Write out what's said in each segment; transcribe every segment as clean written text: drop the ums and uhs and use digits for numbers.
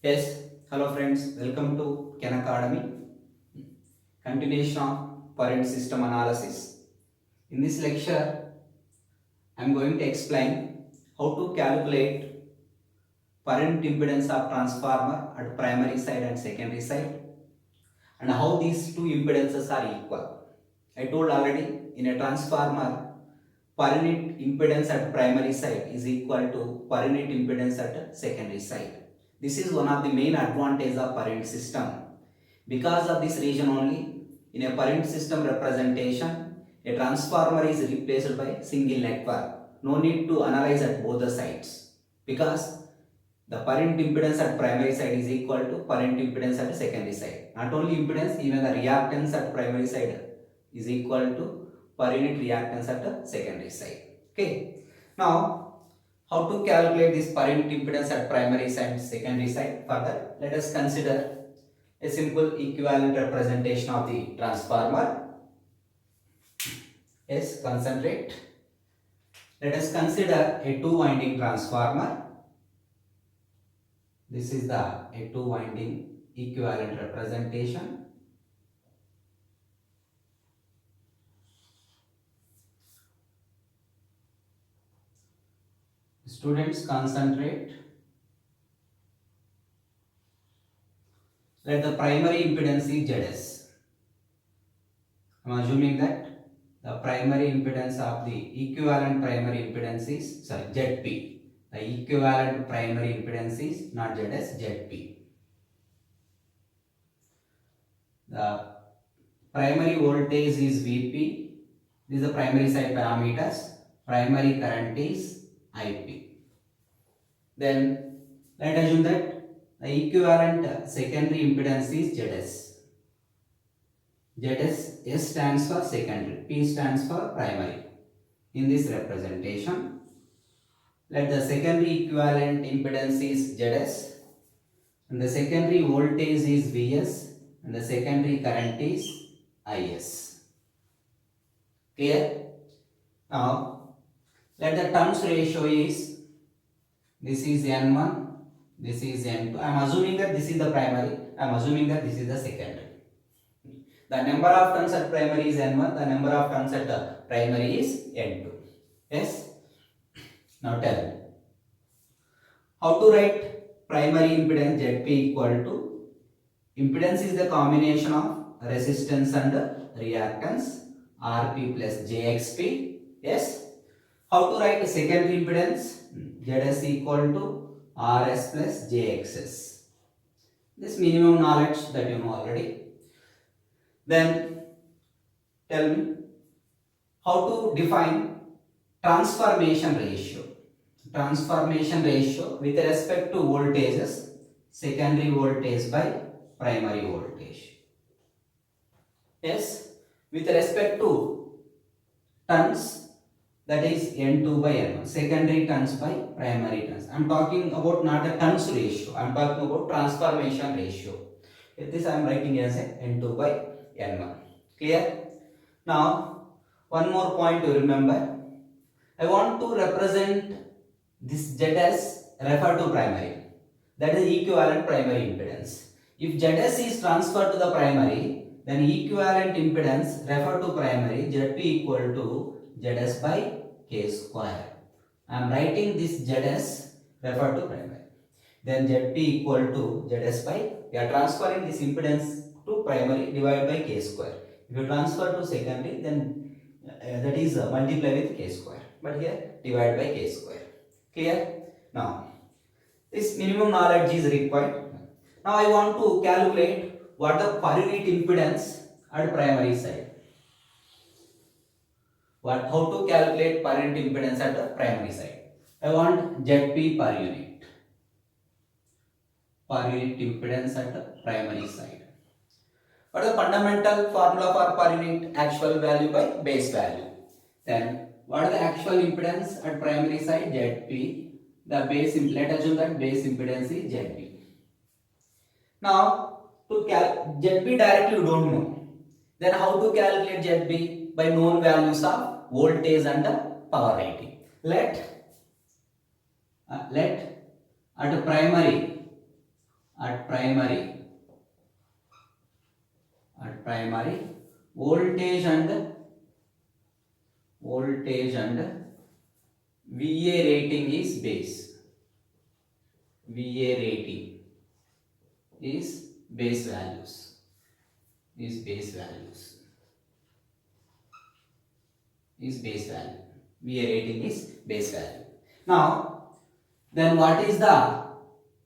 Yes, hello friends, welcome to Khan Academy. Continuation of current system analysis. In this lecture, I am going to explain how to calculate current impedance of transformer at primary side and secondary side and how these two impedances are equal. I told already in a transformer, per unit impedance at primary side is equal to per unit impedance at secondary side. This is one of the main advantages of current system. Because of this reason only, in a current system representation, a transformer is replaced by single network. No need to analyze at both the sides because the current impedance at primary side is equal to current impedance at secondary side. Not only impedance, even the reactance at primary side is equal to per unit reactance at the secondary side. Okay. Now, how to calculate this per unit impedance at primary side and secondary side? Further, let us consider a simple equivalent representation of the transformer. Yes, concentrate. Let us consider a two-winding transformer. This is a two-winding equivalent representation. Students, concentrate. Let the primary impedance is ZS. I am assuming that the primary impedance of the equivalent primary impedance is ZP. The equivalent primary impedance is not ZS, ZP. The primary voltage is Vp. This is the primary side parameters. Primary current is Ip. Then let us assume that the equivalent secondary impedance is Zs. Zs, S stands for secondary, P stands for primary. In this representation, let the secondary equivalent impedance is Zs and the secondary voltage is Vs and the secondary current is Is. Clear? Now, let the turns ratio is, this is N1, this is N2. I am assuming that this is the primary, I am assuming that this is the secondary. The number of turns at primary is N1, the number of turns at the primary is N2. Yes? Now tell me, how to write primary impedance Zp equal to, impedance is the combination of resistance and reactance, Rp plus Jxp. Yes? How to write secondary impedance? Zs equal to Rs plus Jxs. This minimum knowledge that you know already. Then tell me how to define transformation ratio. Transformation ratio with respect to voltages, secondary voltage by primary voltage. Yes, with respect to turns, that is N2 by N1, secondary turns by primary turns. I am talking about not a turns ratio, I am talking about transformation ratio. This I am writing as a N2 by N1. Clear? Now, one more point to remember. I want to represent this Zs refer to primary. That is equivalent primary impedance. If Zs is transferred to the primary, then equivalent impedance refer to primary Zp equal to Zs by k square. I am writing this Zs refer to primary. Then Zp equal to Zs by, we are transferring this impedance to primary divided by k square. If you transfer to secondary, then that is multiply with k square. But here divide by k square. Clear? Now, this minimum knowledge is required. Now I want to calculate what the per unit impedance at primary side. How to calculate per unit impedance at the primary side. I want Zp per unit. Per unit impedance at the primary side. What is the fundamental formula for per unit? Actual value by base value. Then what is the actual impedance at primary side? Zp. The base, let us assume that base impedance is Zp. Now to Zp directly you don't know. Then how to calculate Zp? By known values of voltage and power rating. Let at primary at primary voltage and VA rating is base. VA rating is base values. Is base value. VA rating is base value. Now, then what is the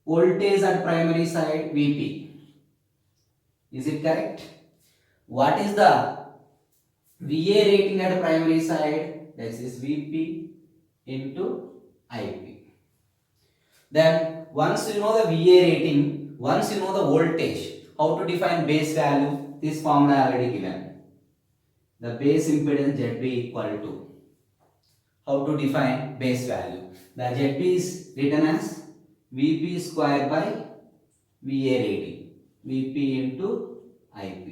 voltage at primary side? VP. Is it correct? What is the VA rating at primary side? That is VP into IP. Then once you know the VA rating, once you know the voltage, how to define base value? This formula already given. The base impedance ZB equal to. How to define base value? The ZB is written as VP square by VA rating. VP into IP.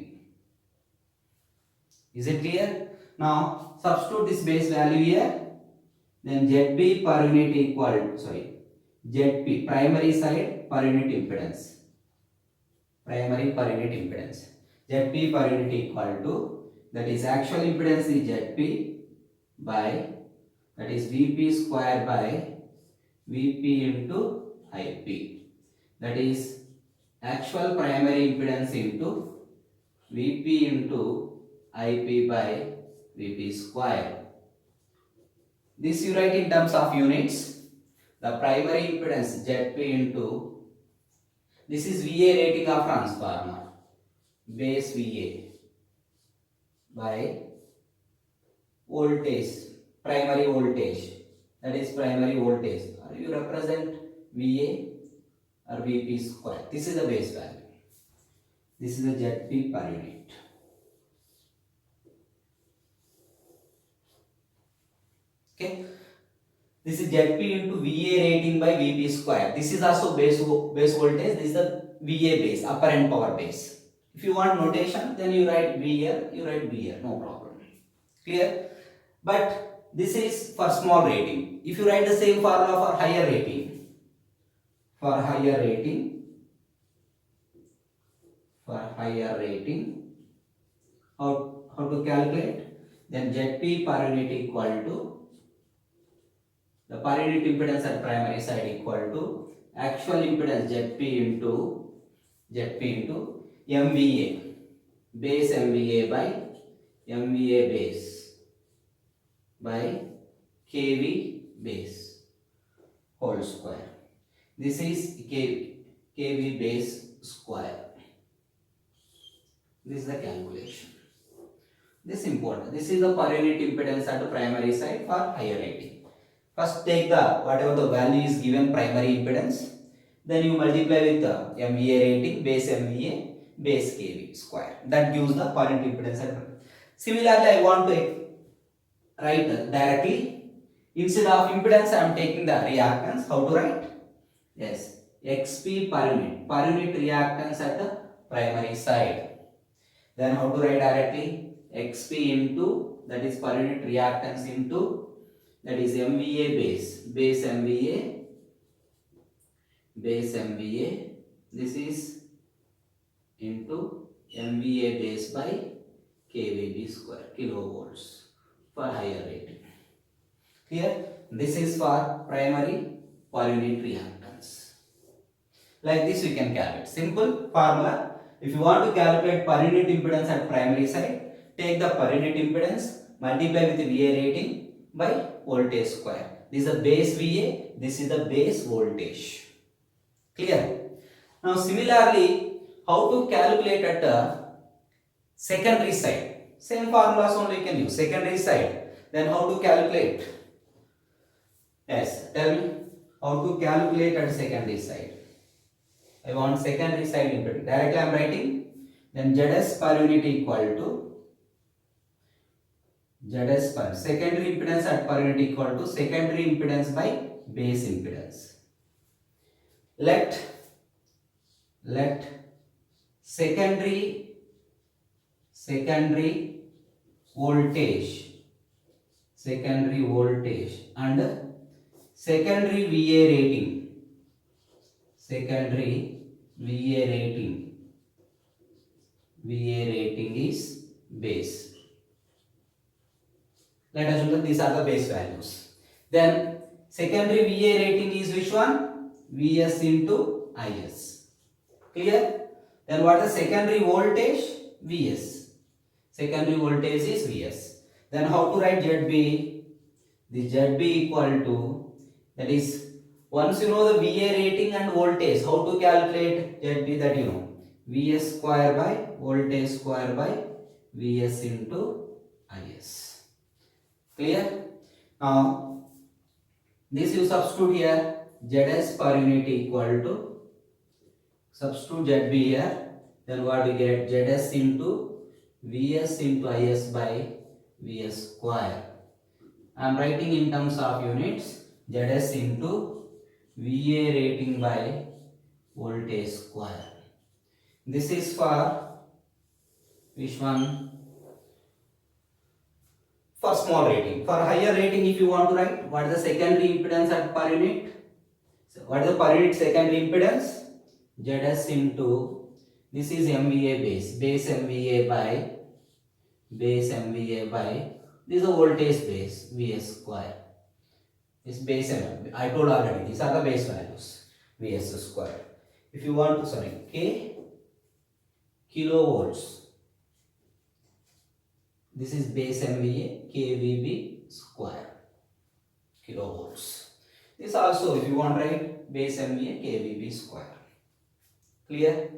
Is it clear? Now substitute this base value here. Then ZB per unit equal to, ZP primary side per unit impedance. Primary per unit impedance. ZP per unit equal to, that is actual impedance is ZP by, that is VP square by VP into IP. That is actual primary impedance into VP into IP by VP square. This you write in terms of units. The primary impedance ZP into, this is VA rating of transformer, base VA by voltage, primary voltage, that is primary voltage, or you represent VA or VP square. This is the base value. This is the ZP per unit. Okay. This is ZP into VA rating by VP square. This is also base voltage. This is the VA base, apparent power base. If you want notation, then you write V here, you write V here, no problem. Clear? But this is for small rating. If you write the same formula for higher rating, how to calculate? Then ZP per unit equal to, the per unit impedance at primary side equal to actual impedance ZP into MVA, base MVA by MVA base by KV base whole square. This is KV base square. This is the calculation. This is important. This is the per unit impedance at the primary side for higher rating. First take the whatever the value is given primary impedance, then you multiply with the MVA rating, base MVA, base KV square. That gives the per unit impedance. Similarly, I want to write directly. Instead of impedance, I am taking the reactance. How to write? Yes, XP per unit reactance at the primary side. Then how to write directly? XP into, that is per unit reactance into, that is MVA base MVA, this is into MVA base by KVB square, kilovolts for higher rating. Clear? This is for primary per unit reactance. Like this we can calculate. Simple formula. If you want to calculate per unit impedance at primary side, take the per unit impedance, multiply with the VA rating by voltage square. This is the base VA, this is the base voltage. Clear? Now similarly, how to calculate at the secondary side? Same formulas only you can use. Secondary side. Then how to calculate? Yes, tell me how to calculate at secondary side. I want secondary side impedance. Directly I am writing. Then ZS per unit equal to ZS per secondary impedance at per unit equal to secondary impedance by base impedance. Let secondary voltage and secondary VA rating VA rating is base. Let us assume that these are the base values. Then secondary VA rating is which one? Vs into Is. Clear? Then what is the secondary voltage? Vs. Secondary voltage is Vs. Then how to write ZB? The ZB equal to, that is, once you know the VA rating and voltage, how to calculate ZB, that you know. Vs square by voltage square by Vs into Is. Clear? Now, this you substitute here, Zs per unit equal to, substitute ZB here, then what we get? Zs into Vs into Is by Vs square. I am writing in terms of units, Zs into VA rating by voltage square. This is for which one? For small rating. For higher rating, if you want to write, what is the secondary impedance at per unit? So what is the per unit secondary impedance? Zs into, this is MVA base MVA by this is the voltage base Vs square. This base MVA. I told already, these are the base values Vs square. If you want to, K kilovolts. This is base MVA kVb square kilovolts. This also, if you want to write base MVA kVb square. Clear?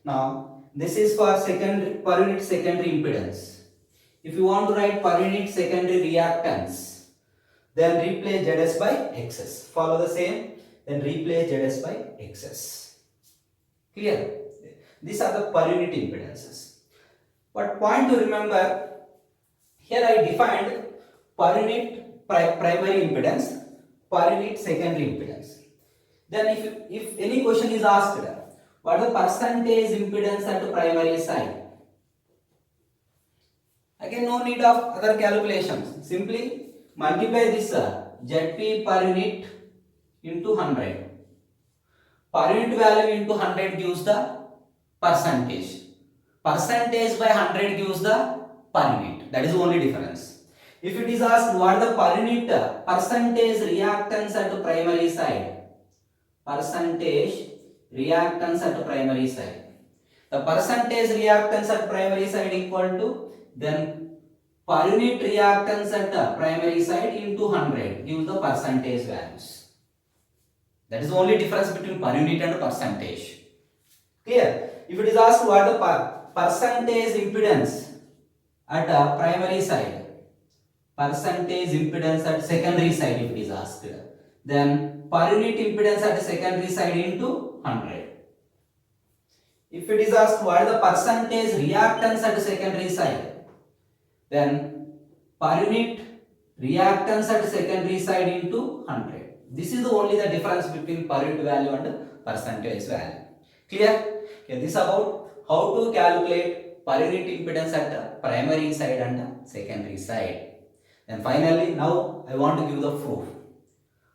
Now this is for per unit secondary impedance. If you want to write per unit secondary reactance, then replace Zs by Xs. Follow the same. Then replace Zs by Xs. Clear? These are the per unit impedances. But point to remember, here I defined per unit primary impedance, per unit secondary impedance. Then if any question is asked, what is the percentage impedance at the primary side? Again, no need of other calculations. Simply multiply this Zp per unit into 100. Per unit value into 100 gives the percentage. Percentage by 100 gives the per unit. That is the only difference. If it is asked what is the per unit percentage reactance at the primary side, percentage reactance at the primary side. The percentage reactance at primary side equal to, then per unit reactance at the primary side into 100 gives the percentage values. That is the only difference between per unit and percentage. Clear? If it is asked what the percentage impedance at a primary side, percentage impedance at secondary side, if it is asked, then per unit impedance at secondary side into 100. If it is asked what is the percentage reactance at secondary side, then per unit reactance at secondary side into 100. This is only the difference between per unit value and percentage value. Clear? Okay, this is about how to calculate per unit impedance at the primary side and the secondary side. And finally, now I want to give the proof.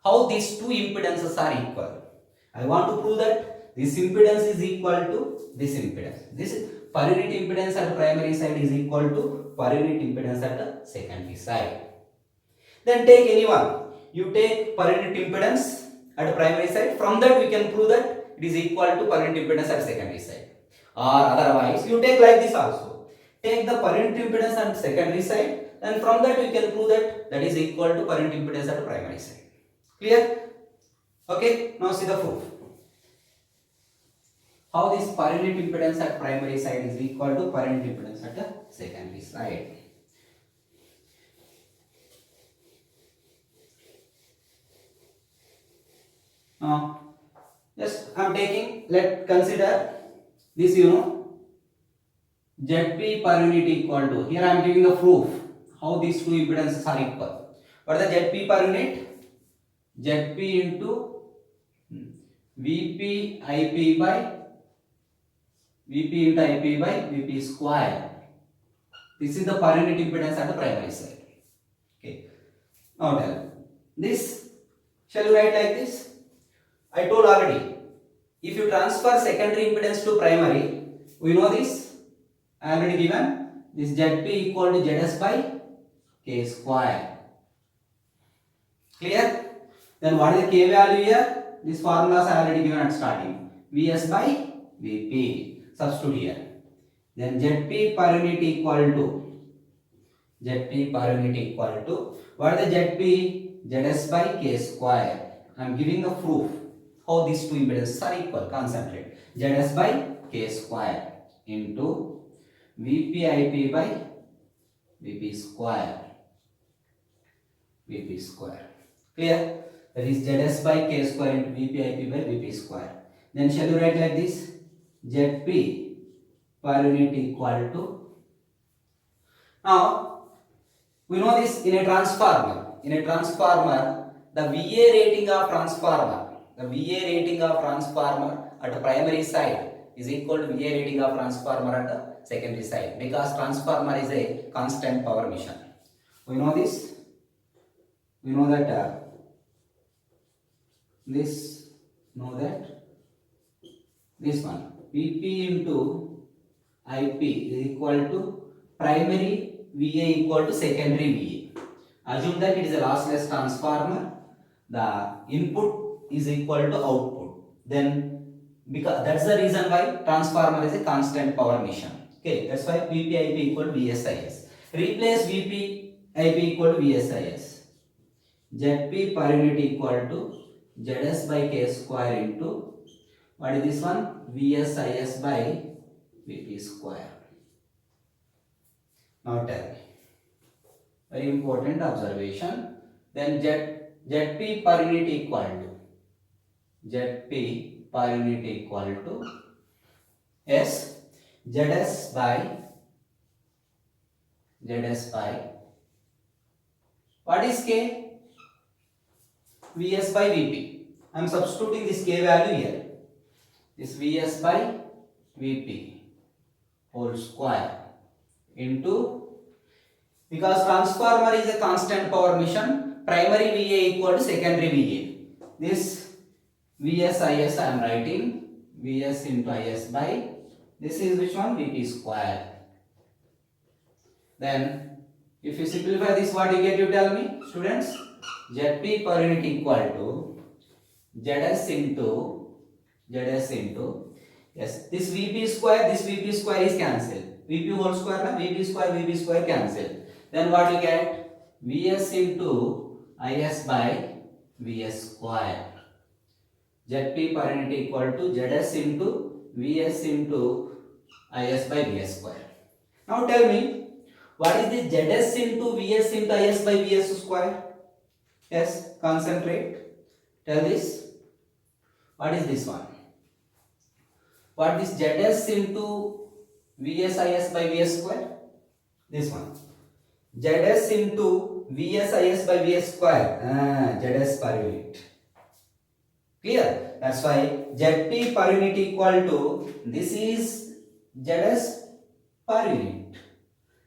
How these two impedances are equal. I want to prove that this impedance is equal to this impedance. This per unit impedance at the primary side is equal to per unit impedance at the secondary side. Then take any one. You take per unit impedance at the primary side. From that we can prove that it is equal to per unit impedance at secondary side. Or otherwise, you take like this also. Take the per unit impedance at secondary side, and from that we can prove that that is equal to per unit impedance at the primary side. Clear? Okay. Now see the proof. How this per unit impedance at primary side is equal to per unit impedance at the secondary side. Now, just I am taking, let's consider this, Zp per unit equal to, here I am giving the proof how these two impedances are equal. What is the Zp per unit? Zp into Vp Ip by Vp into Ip by Vp square. This is the per unit impedance at the primary side. Okay. Now tell this. Shall you write like this? I told already. If you transfer secondary impedance to primary, we know this, I already given, this Zp equal to Zs by K square. Clear? Then what is the K value here? This formulas I already given at starting. Vs by Vp. Substitute here. Then Zp per unit equal to what is the Zp? Zs by K square. I am giving the proof how these two impedances are equal. Concentrate. Zs by K square into Vp Ip by Vp square. Clear? That is Zs by K square into Vp Ip by Vp square. Then shall you write like this? Zp per unit equal to. Now we know this in a transformer. In a transformer, the VA rating of transformer at the primary side is equal to VA rating of transformer at the secondary side, because transformer is a constant power mission. We know this. We know that this one Vp into Ip is equal to primary VA equal to secondary VA. Assume that it is a lossless transformer. The input is equal to output. Then because that's the reason why transformer is a constant power mission. Okay, that's why Vp Ip equal to VSIS. Replace Vp Ip equal to VSIS. Zp per unit equal to Zs by K square into what is this one? VSIS by Vp square. Now tell me. Very important observation. Then Zp per unit equal to S Zs by what is K? Vs by Vp. I am substituting this K value here. This Vs by Vp whole square into, because transformer is a constant power mission, primary VA equal to secondary VA. This VSIS I am writing Vs into Is by, this is which one? Vp square. Then if you simplify this, what you get, you tell me, students? Zp per unit equal to Zs into yes, this Vp square is cancelled. Vp whole square na Vp square cancelled. Then what you get? Vs into Is by Vs square. Zp per unit equal to Zs into Vs into Is by Vs square. Now tell me, what is this Zs into Vs into Is by Vs square? Yes, concentrate. Tell this. What is this one? What is Zs into VSIS by Vs square? This one. Zs into VSIS by Vs square. Zs per unit. Clear? That's why Zp per unit equal to, this is Zs per unit.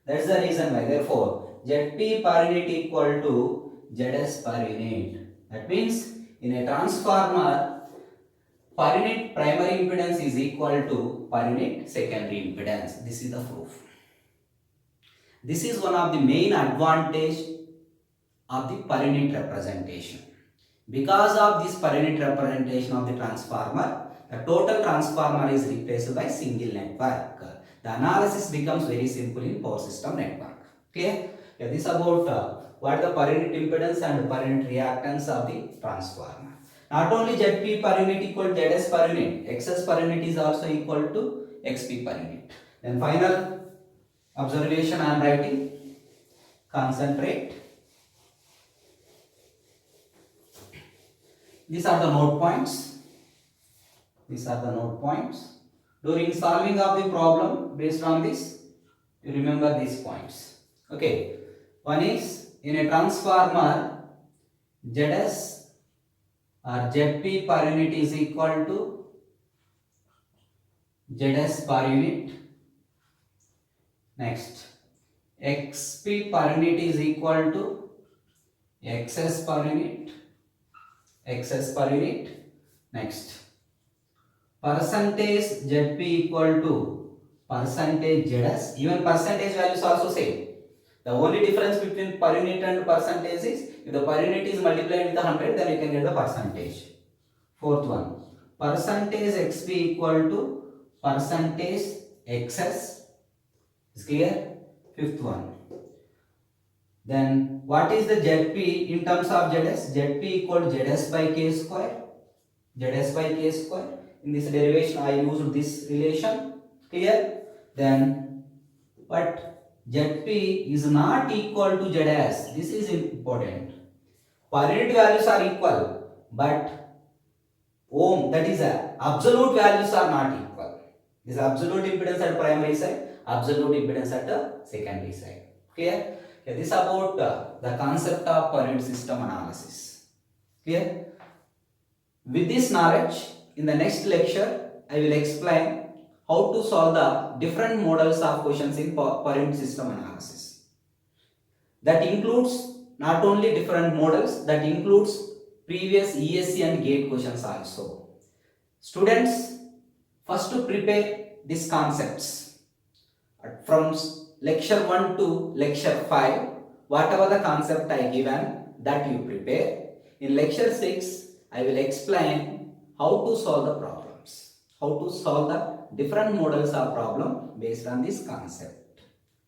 That's the reason why. Therefore, Zp per unit equal to Zs per unit. That means in a transformer, per unit primary impedance is equal to per unit secondary impedance. This is the proof. This is one of the main advantage of the per unit representation. Because of this per unit representation of the transformer, the total transformer is replaced by single network. The analysis becomes very simple in power system network. Clear? Yeah, this is about what the per unit impedance and per unit reactance of the transformer. Not only Zp per unit equal to Zs per unit, Xs per unit is also equal to Xp per unit. Then final observation I am writing. Concentrate. These are the note points. During solving of the problem based on this, you remember these points. Okay. One is, in a transformer, Zs or Zp per unit is equal to Zs per unit. Next, Xp per unit is equal to Xs per unit. Next, percentage ZP equal to percentage ZS. Even percentage values also same. The only difference between per unit and percentage is if the per unit is multiplied with 100, then you can get the percentage. Fourth one, percentage XP equal to percentage XS. Is clear? Fifth one. Then what is the ZP in terms of ZS? ZP equal to ZS by K square. ZS by K square. In this derivation, I used this relation. Clear? Then, but ZP is not equal to ZS. This is important. Per unit values are equal, but ohm, that is absolute values are not equal. This absolute impedance at primary side, absolute impedance at the secondary side. Clear? Okay, this is about the concept of per unit system analysis. Clear? With this knowledge, in the next lecture, I will explain how to solve the different models of questions in per unit system analysis. That includes not only different models, that includes previous ESC and GATE questions also. Students, first to prepare these concepts. From lecture 1 to lecture 5, whatever the concept I given, that you prepare. In lecture 6, I will explain how to solve the problems. How to solve the different models of problem based on this concept.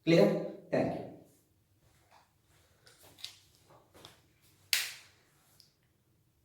Clear? Thank you.